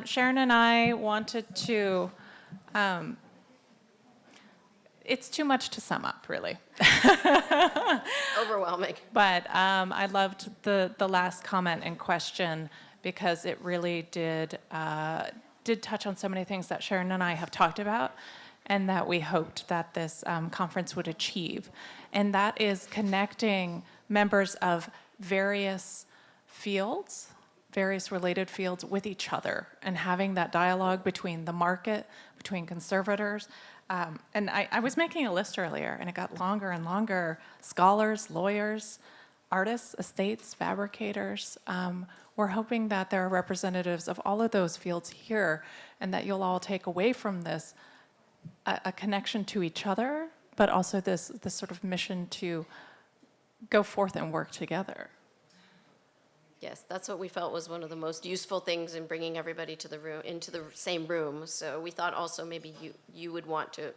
Sharon and I wanted to, it's too much to sum up, really. Overwhelming. But I loved the last comment in question because it really did touch on so many things that Sharon and I have talked about and that we hoped that this conference would achieve. And that is connecting members of various fields, various related fields with each other and having that dialogue between the market, between conservators. And I was making a list earlier and it got longer and longer. Scholars, lawyers, artists, estates, fabricators. We're hoping that there are representatives of all of those fields here and that you'll all take away from this a connection to each other, but also this sort of mission to go forth and work together. Yes, that's what we felt was one of the most useful things in bringing everybody to the room, into the same room. So we thought also maybe you would want to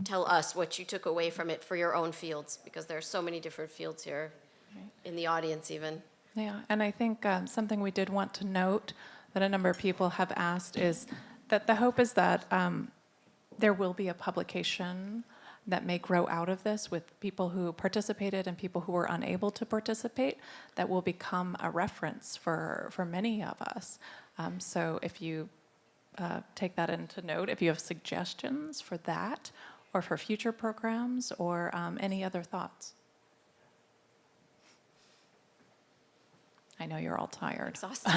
tell us what you took away from it for your own fields, because there are so many different fields here in the audience even. Yeah, and I think something we did want to note that a number of people have asked is that the hope is that there will be a publication that may grow out of this with people who participated and people who were unable to participate that will become a reference for many of us. So if you take that into note, if you have suggestions for that or for future programs or any other thoughts. I know you're all tired. Exhausted.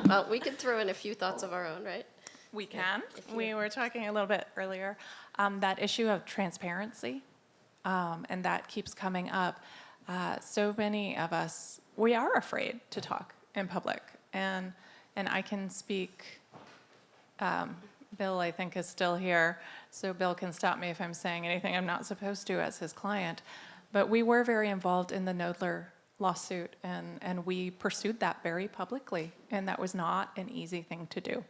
Well, we could throw in a few thoughts of our own, right? We can. We were talking a little bit earlier, that issue of transparency, and that keeps coming up. So many of us, we are afraid to talk in public, and I can speak, Bill I think is still here, so Bill can stop me if I'm saying anything I'm not supposed to as his client, but we were very involved in the Knoedler lawsuit, and we pursued that very publicly, and that was not an easy thing to do.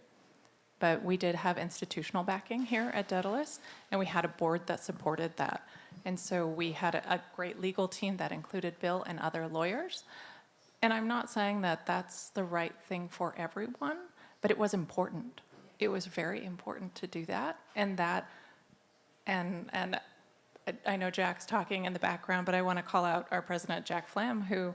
But we did have institutional backing here at Dedalus, and we had a board that supported that. And so we had a great legal team that included Bill and other lawyers. And I'm not saying that that's the right thing for everyone, but it was important. It was very important to do that. And I know Jack's talking in the background, but I want to call out our president, Jack Flam, who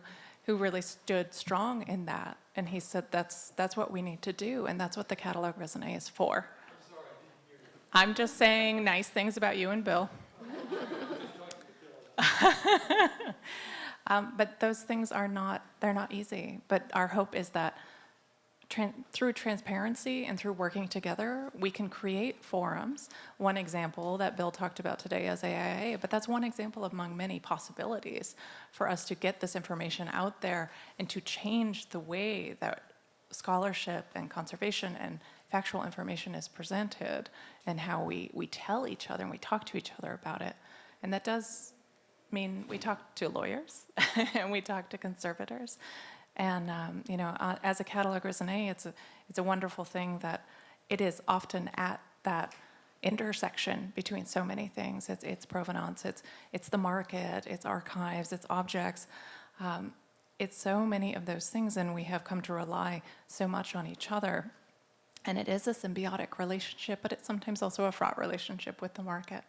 really stood strong in that. And he said, that's what we need to do, and that's what the Catalogue Raisonné is for. I'm sorry, I didn't hear you. I'm just saying nice things about you and Bill. But those things they're not easy. But our hope is that through transparency and through working together, we can create forums. One example that Bill talked about today is AIA, but that's one example among many possibilities for us to get this information out there and to change the way that scholarship and conservation and factual information is presented and how we tell each other and we talk to each other about it. And that does mean we talk to lawyers and we talk to conservators. And as a Catalogue Raisonné, it's a wonderful thing that it is often at that intersection between so many things. It's provenance, it's the market, it's archives, it's objects. It's so many of those things, and we have come to rely so much on each other. And it is a symbiotic relationship, but it's sometimes also a fraught relationship with the market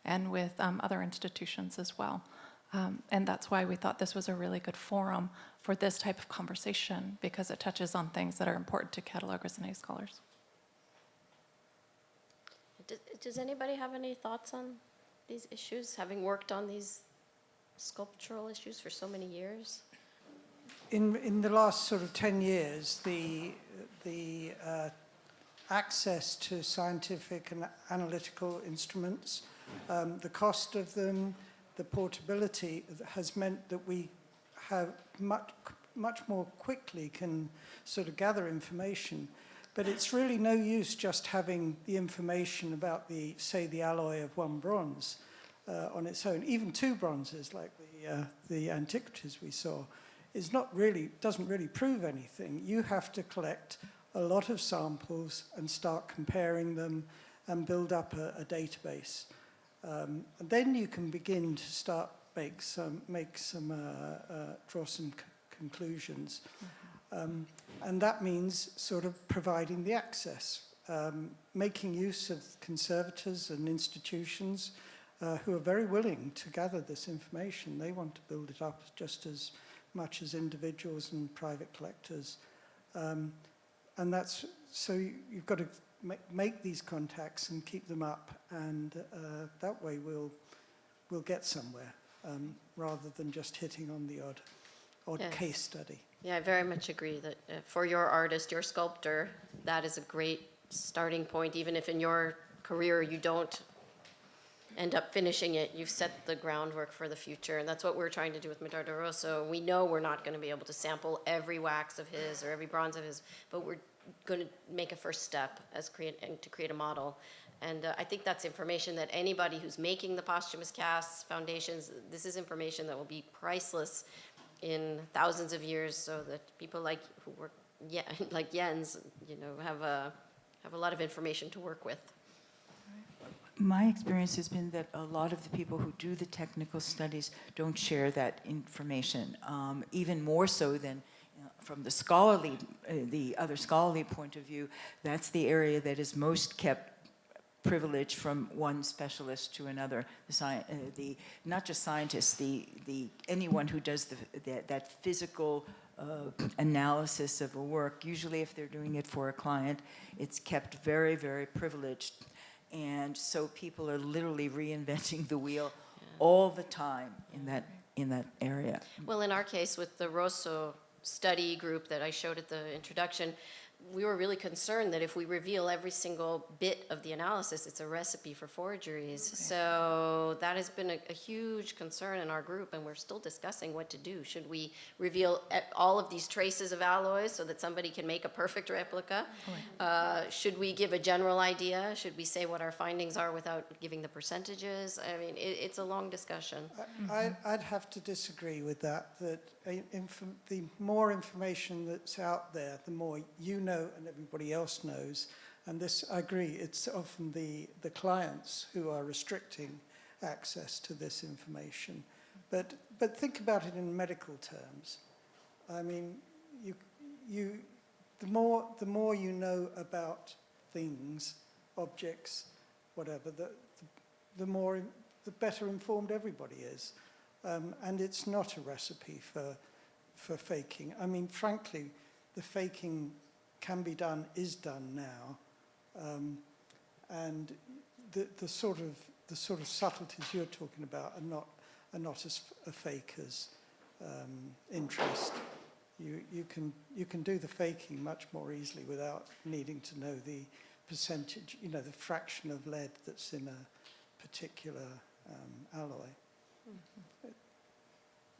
and with other institutions as well. And that's why we thought this was a really good forum for this type of conversation, because it touches on things that are important to Catalogue Raisonné scholars. Does anybody have any thoughts on these issues, having worked on these sculptural issues for so many years? In the last sort of 10 years, the access to scientific and analytical instruments, the cost of them, the portability has meant that we have much more quickly can sort of gather information. But it's really no use just having the information about say the alloy of one bronze on its own. Even two bronzes, like the antiquities we saw, doesn't really prove anything. You have to collect a lot of samples and start comparing them and build up a database. And then you can begin to draw some conclusions. And that means sort of providing the access, making use of conservators and institutions who are very willing to gather this information. They want to build it up just as much as individuals and private collectors. And that's, so you've got to make these contacts and keep them up, and that way we'll get somewhere, rather than just hitting on the odd Yes. case study. Yeah, I very much agree that for your artist, your sculptor, that is a great starting point. Even if in your career you don't end up finishing it, you've set the groundwork for the future. And that's what we're trying to do with Medard de Rosso. We know we're not going to be able to sample every wax of his or every bronze of his, but we're going to make a first step as to create a model. And I think that's information that anybody who's making the posthumous casts, foundations, this is information that will be priceless in thousands of years, so that people like who work, like Jens, have a lot of information to work with. My experience has been that a lot of the people who do the technical studies don't share that information, even more so than from the other scholarly point of view. That's the area that is most kept privileged from one specialist to another. Not just scientists, anyone who does that physical analysis of a work. Usually, if they're doing it for a client, it's kept very, very privileged. And so people are literally reinventing the wheel all the time in that area. Well, in our case, with the Rosso study group that I showed at the introduction, we were really concerned that if we reveal every single bit of the analysis, it's a recipe for forgeries. So that has been a huge concern in our group, and we're still discussing what to do. Should we reveal all of these traces of alloys so that somebody can make a perfect replica? Should we give a general idea? Should we say what our findings are without giving the percentages? I mean, it's a long discussion. I'd have to disagree with that, the more information that's out there, the more you know and everybody else knows. And this, I agree, it's often the clients who are restricting access to this information. But think about it in medical terms. I mean, the more you know about things, objects, whatever, the better informed everybody is. And it's not a recipe for faking. I mean, frankly, the faking can be done, is done now, and the sort of subtleties you're talking about are not as a faker's interest. You can do the faking much more easily without needing to know the percentage, the fraction of lead that's in a particular alloy. Mm-hmm.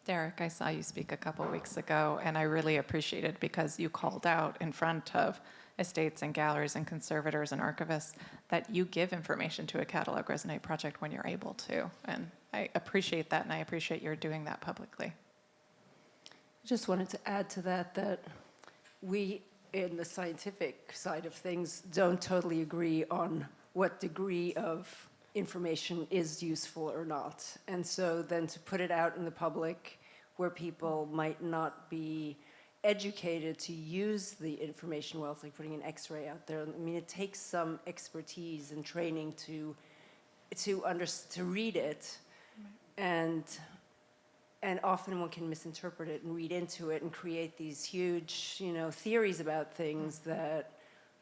Derek, I saw you speak a couple weeks ago, and I really appreciated because you called out in front of estates and galleries and conservators and archivists that you give information to a Catalogue Raisonné project when you're able to. And I appreciate that, and I appreciate your doing that publicly. Just wanted to add to that we, in the scientific side of things, don't totally agree on what degree of information is useful or not. And so then to put it out in the public where people might not be educated to use the information well, it's like putting an X-ray out there. I mean, it takes some expertise and training to read it, and often one can misinterpret it and read into it and create these huge, theories about things that,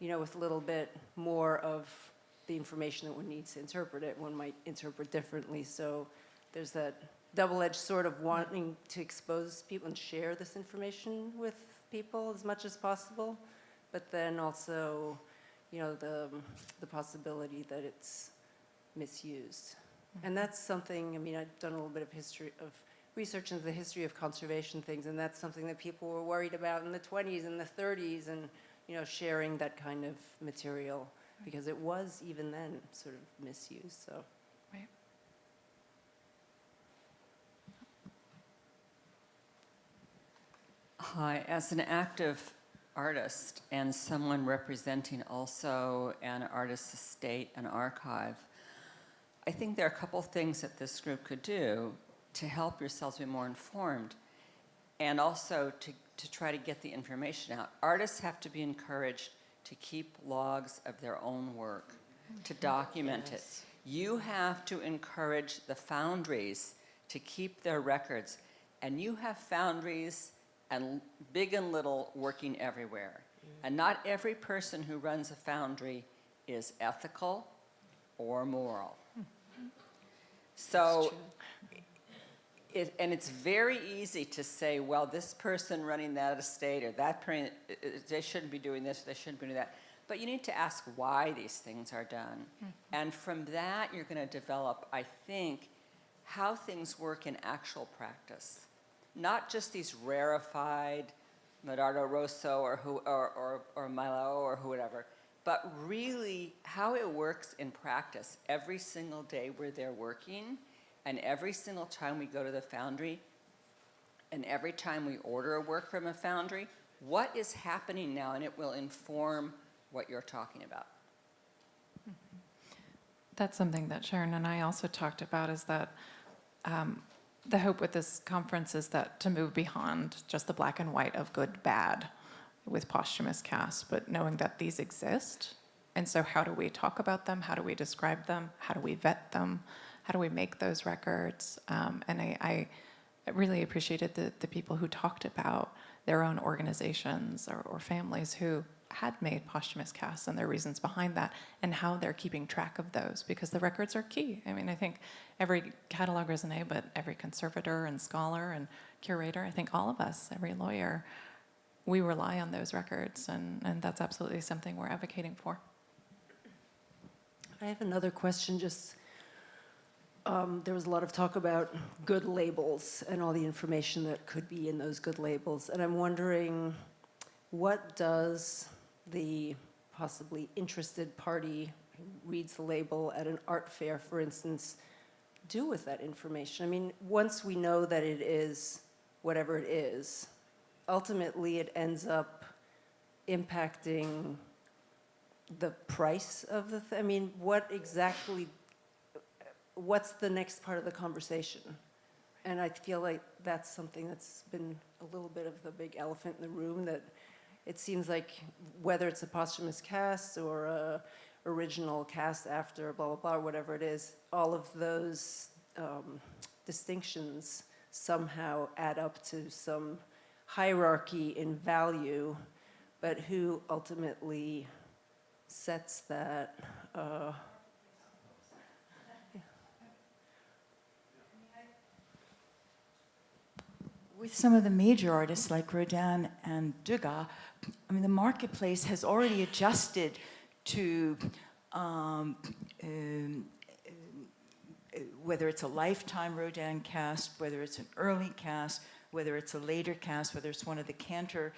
with a little bit more of the information that one needs to interpret it, one might interpret differently. So there's that double-edged sort of wanting to expose people and share this information with people as much as possible, but then also, the possibility that it's misused. And that's something, I've done a little bit of research into the history of conservation things, and that's something that people were worried about in the 20s and the 30s, and, sharing that kind of material, because it was even then sort of misused. So. Right. Hi, as an active artist and someone representing also an artist's estate and archive, I think there are a couple things that this group could do to help yourselves be more informed. and also to try to get the information out. Artists have to be encouraged to keep logs of their own work, to document it. You have to encourage the foundries to keep their records. And you have foundries, and big and little, working everywhere. And not every person who runs a foundry is ethical or moral. So, and it's very easy to say, well, this person running that estate or that person, they shouldn't be doing this, they shouldn't be doing that. But you need to ask why these things are done. And from that, you're going to develop, I think, how things work in actual practice. Not just these rarefied Medardo Rosso or Milo or whoever, but really how it works in practice every single day where they're working, and every single time we go to the foundry, and every time we order a work from a foundry, what is happening now, and it will inform what you're talking about. That's something that Sharon and I also talked about, is that the hope with this conference is that to move beyond just the black and white of good, bad with posthumous casts, but knowing that these exist. And so how do we talk about them? How do we describe them? How do we vet them? How do we make those records? And I really appreciated the people who talked about their own organizations or families who had made posthumous casts and their reasons behind that, and how they're keeping track of those, because the records are key. I mean, I think every Catalogue Raisonné, but every conservator and scholar and curator, I think all of us, every lawyer, we rely on those records, and that's absolutely something we're advocating for. I have another question. Just there was a lot of talk about good labels and all the information that could be in those good labels, and I'm wondering, what does the possibly interested party who reads the label at an art fair, for instance, do with that information? I mean, once we know that it is whatever it is, ultimately it ends up impacting the price of the I mean, what's the next part of the conversation? And I feel like that's something that's been a little bit of the big elephant in the room, that it seems like whether it's a posthumous cast or a original cast after blah, blah, blah, or whatever it is, all of those distinctions somehow add up to some hierarchy in value, but who ultimately sets that? With some of the major artists like Rodin and Degas, I mean, the marketplace has already adjusted to whether it's a lifetime Rodin cast, whether it's an early cast, whether it's a later cast, whether it's one of the Cantor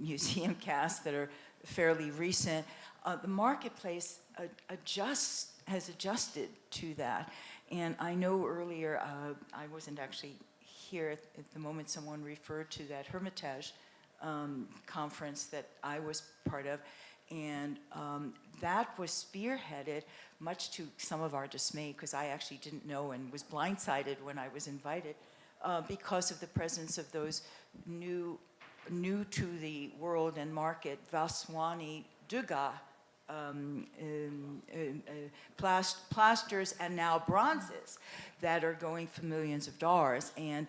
museum casts that are fairly recent. The marketplace has adjusted to that. And I know earlier, I wasn't actually here at the moment, someone referred to that Hermitage conference that I was part of, and that was spearheaded, much to some of our dismay, because I actually didn't know and was blindsided when I was invited, because of the presence of those new to the world and market Vaswani Degas plasters and now bronzes that are going for millions of dollars. And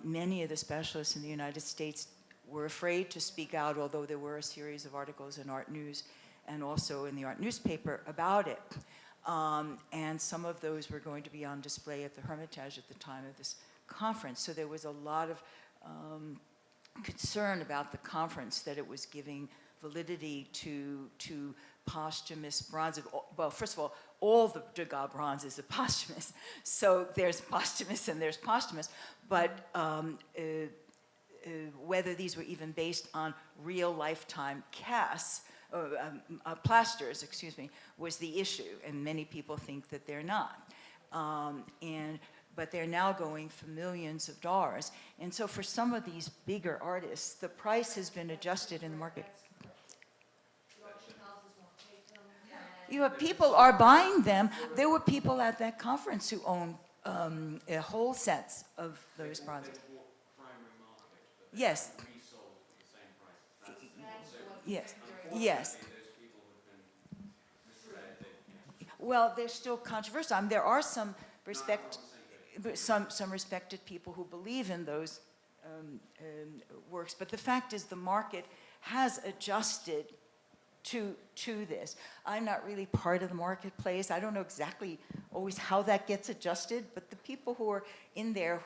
many of the specialists in the United States were afraid to speak out, although there were a series of articles in Art News and also in the Art newspaper about it. And some of those were going to be on display at the Hermitage at the time of this conference. So there was a lot of concern about the conference, that it was giving validity to posthumous bronzes. Well, first of all the Degas bronzes are posthumous. So there's posthumous and there's posthumous. But whether these were even based on real lifetime casts, plasters, was the issue. And many people think that they're not. But they're now going for millions of dollars. And so for some of these bigger artists, the price has been adjusted in the market. People are buying them. There were people at that conference who owned a whole sets of those bronzes. Yes. Yes, yes. Well, there's still controversy. There are some respected people who believe in those works, but the fact is the market has adjusted to this. I'm not really part of the marketplace. I don't know exactly always how that gets adjusted, but the people who are in there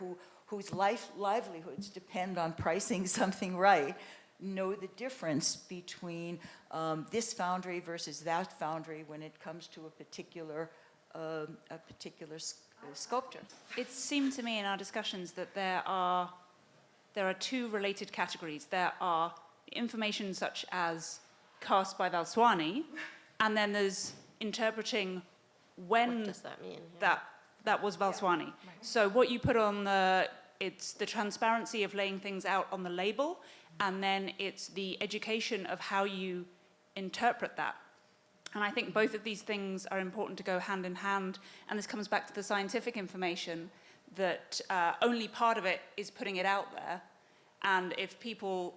whose livelihoods depend on pricing something right know the difference between this foundry versus that foundry when it comes to a particular sculpture. It seemed to me in our discussions that there are two related categories. There are information such as cast by Valsuani, and then there's interpreting when What does that mean? Yeah. that was Valsuani. So what you put on it's the transparency of laying things out on the label, and then it's the education of how you interpret that. And I think both of these things are important to go hand in hand, and this comes back to the scientific information, that only part of it is putting it out there, and if people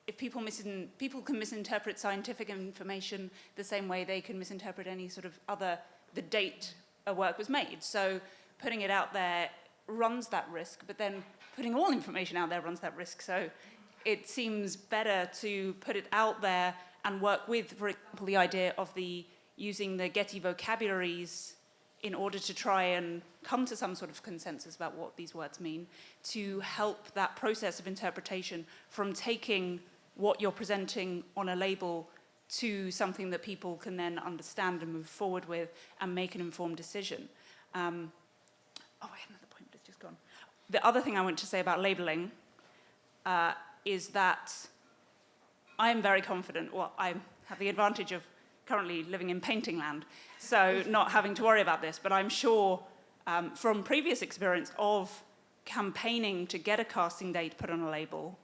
can misinterpret scientific information the same way they can misinterpret any sort of the date a work was made. So putting it out there runs that risk, but then putting all information out there runs that risk. So it seems better to put it out there and work with, for example, the idea of using the Getty vocabularies in order to try and come to some sort of consensus about what these words mean, to help that process of interpretation from taking what you're presenting on a label to something that people can then understand and move forward with and make an informed decision. I had another point, but it's just gone. The other thing I want to say about labeling is that I'm very confident, I have the advantage of currently living in painting land, so not having to worry about this, but I'm sure from previous experience of campaigning to get a casting date put on a label,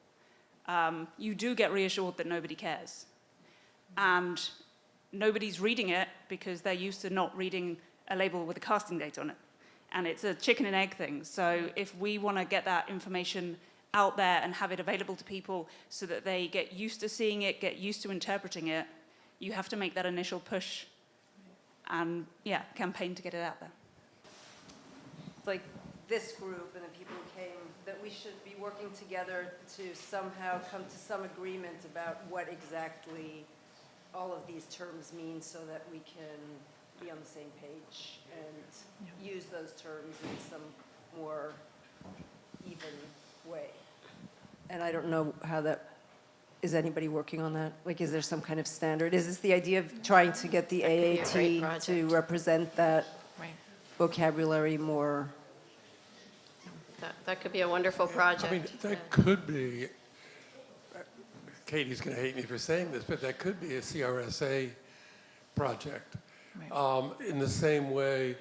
you do get reassured that nobody cares. And nobody's reading it because they're used to not reading a label with a casting date on it. And it's a chicken and egg thing. So if we want to get that information out there and have it available to people so that they get used to seeing it, get used to interpreting it, you have to make that initial push and, campaign to get it out there. Like this group and the people who came, that we should be working together to somehow come to some agreement about what exactly all of these terms mean so that we can be on the same page and use those terms in some more even way. And I don't know how that, is anybody working on that? Like, is there some kind of standard? Is this the idea of trying to get the That could be a great AAT to project. represent that Right. vocabulary more? That could be a wonderful project. I mean, that could be, Katie's going to hate me for saying this, but that could be a CRSA project. Right. In the same way,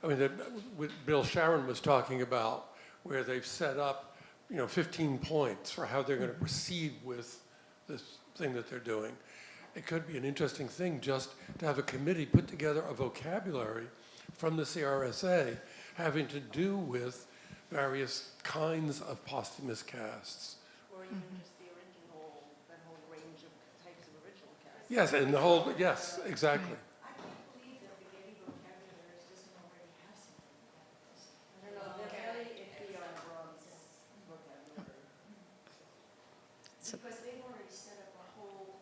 I mean, that what Bill Sharon was talking about, where they've set up, 15 points for how they're going to proceed with this thing that they're doing. It could be an interesting thing just to have a committee put together a vocabulary from the CRSA having to do with various kinds of posthumous casts. Or even just the original, that whole range of types of original casts. Yes, and yes, exactly. I can't believe that the Getty vocabulary doesn't already have something like this. I don't know, they're very iffy on bronze vocabulary. Because they've already set up a whole,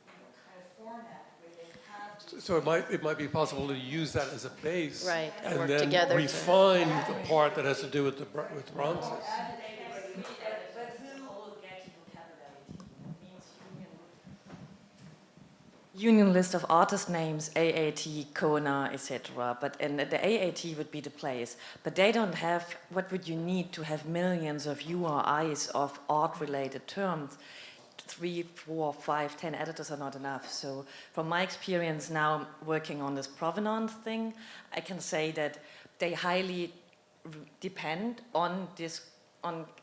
kind of format where they have. So it might be possible to use that as a base. Right, and and work then together to- refine the part that has to do with with bronzes. Union list of artist names, AAT, Kona, etc. And the AAT would be the place. But they don't have, what would you need to have millions of URIs of art-related terms? 3, 4, 5, 10 editors are not enough. So from my experience now working on this provenance thing, I can say that they highly depend on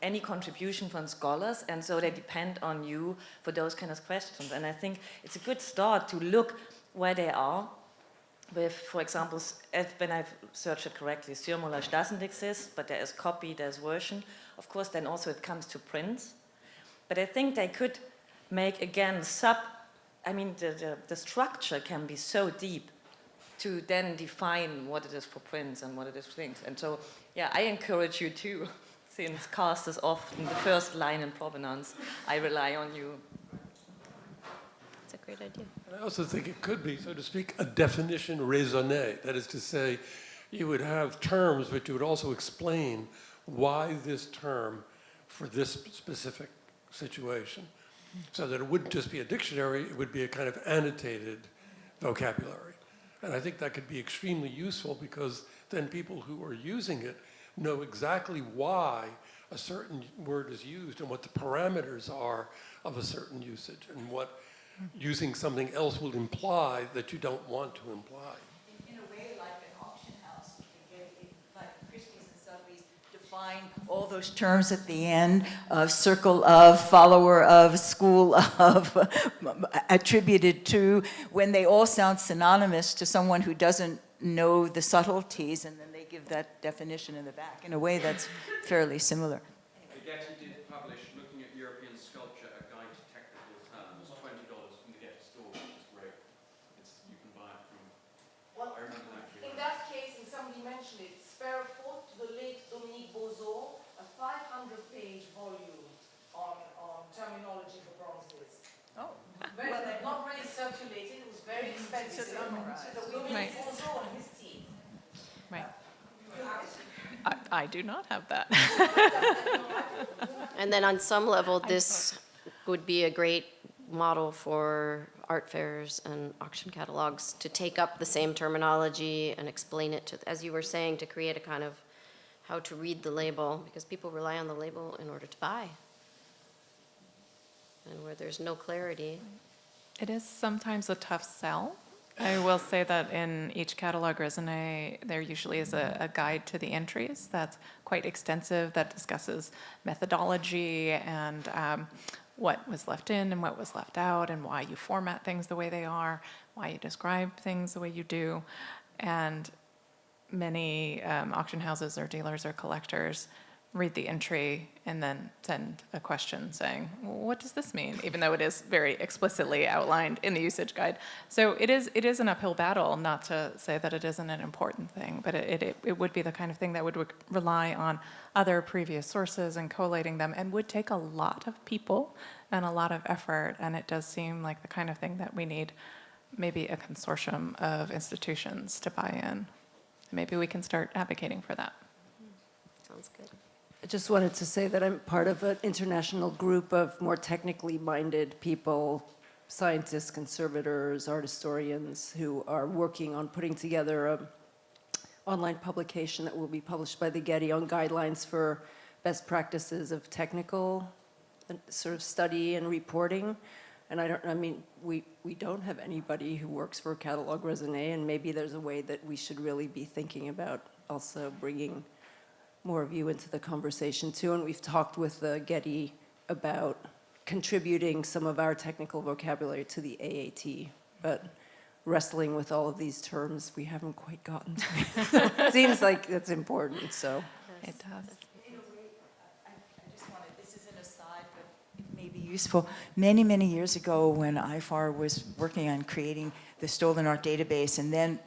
any contribution from scholars, and so they depend on you for those kind of questions. And I think it's a good start to look where they are with, for example, when I've searched it correctly, surmoulage doesn't exist, but there is copy, there's version. Of course, then also it comes to prints. But I think they could make, again, the structure can be so deep to then define what it is for prints and what it is for things. And so, yeah, I encourage you too, since cast is often the first line in provenance. I rely on you. That's a great idea. I also think it could be, so to speak, a definition raisonné. That is to say, you would have terms, but you would also explain why this term for this specific situation. So that it wouldn't just be a dictionary, it would be a kind of annotated vocabulary. And I think that could be extremely useful because then people who are using it know exactly why a certain word is used and what the parameters are of a certain usage and what using something else will imply that you don't want to imply. In a way, like an auction house, like Christie's and Sotheby's define all those terms at the end, circle of, follower of, school of, attributed to, when they all sound synonymous to someone who doesn't know the subtleties, and then they give that definition in the back. In a way, that's fairly similar. Getty did publish, looking at European sculpture, a guide to technical terms, $20 from the Getty store, which is great. You can buy it from, Well, I remember that. in that case, and somebody mentioned it, Spare Faute, the late Dominique Bozo, a 500-page volume on terminology for bronzes. Oh. Well, they're not really circulated, it was very expensive. Dominique Bozo and his team. Right. You have it? I do not have that. And then on some level, this would be a great model for art fairs and auction catalogs to take up the same terminology and explain it to, as you were saying, to create a kind of how to read the label, because people rely on the label in order to buy. And where there's no clarity. It is sometimes a tough sell. I will say that in each catalog raisonné, there usually is a guide to the entries that's quite extensive, that discusses methodology and what was left in and what was left out and why you format things the way they are, why you describe things the way you do. And many auction houses or dealers or collectors read the entry and then send a question saying, well, what does this mean? Even though it is very explicitly outlined in the usage guide. So it is an uphill battle, not to say that it isn't an important thing, but it would be the kind of thing that would rely on other previous sources and collating them and would take a lot of people and a lot of effort. And it does seem like the kind of thing that we need maybe a consortium of institutions to buy in. Maybe we can start advocating for that. Sounds good. I just wanted to say that I'm part of an international group of more technically minded people, scientists, conservators, art historians, who are working on putting together an online publication that will be published by the Getty on guidelines for best practices of technical sort of study and reporting. And we don't have anybody who works for Catalogue Raisonné, and maybe there's a way that we should really be thinking about also bringing more of you into the conversation too. And we've talked with the Getty about contributing some of our technical vocabulary to the AAT, but wrestling with all of these terms, we haven't quite gotten to it. It seems like that's important, so. It does. In a way, I just wanted, this is an aside, but it may be useful. Many, many years ago when IFAR was working on creating the Stolen Art Database, and then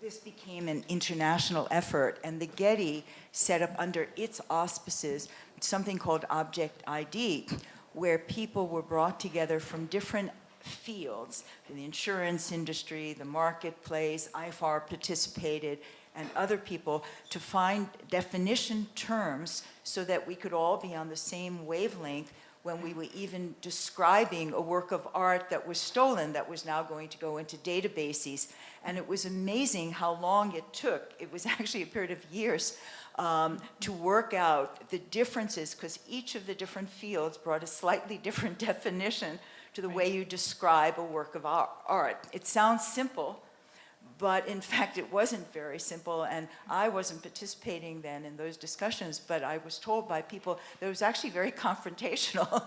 this became an international effort, and the Getty set up under its auspices something called Object ID, where people were brought together from different fields, the insurance industry, the marketplace, IFAR participated, and other people, to find definition terms so that we could all be on the same wavelength when we were even describing a work of art that was stolen that was now going to go into databases. And it was amazing how long it took. It was actually a period of years to work out the differences, because each of the different fields brought a slightly different definition to the way you describe a work of art. It sounds simple, But in fact, it wasn't very simple, and I wasn't participating then in those discussions, but I was told by people that it was actually very confrontational,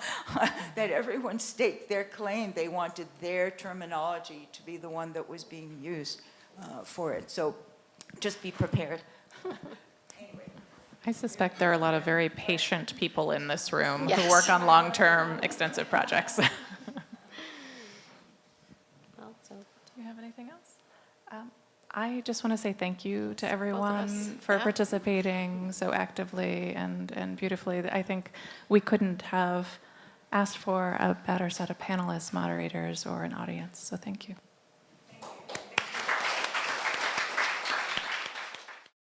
that everyone staked their claim. They wanted their terminology to be the one that was being used for it. So just be prepared. I suspect there are a lot of very patient people in this room who Yes. work on long-term extensive projects. Do Well, so you have anything else? I just want to say thank you to everyone us. for Yeah. participating so actively and beautifully. I think we couldn't have asked for a better set of panelists, moderators, or an audience, so thank you.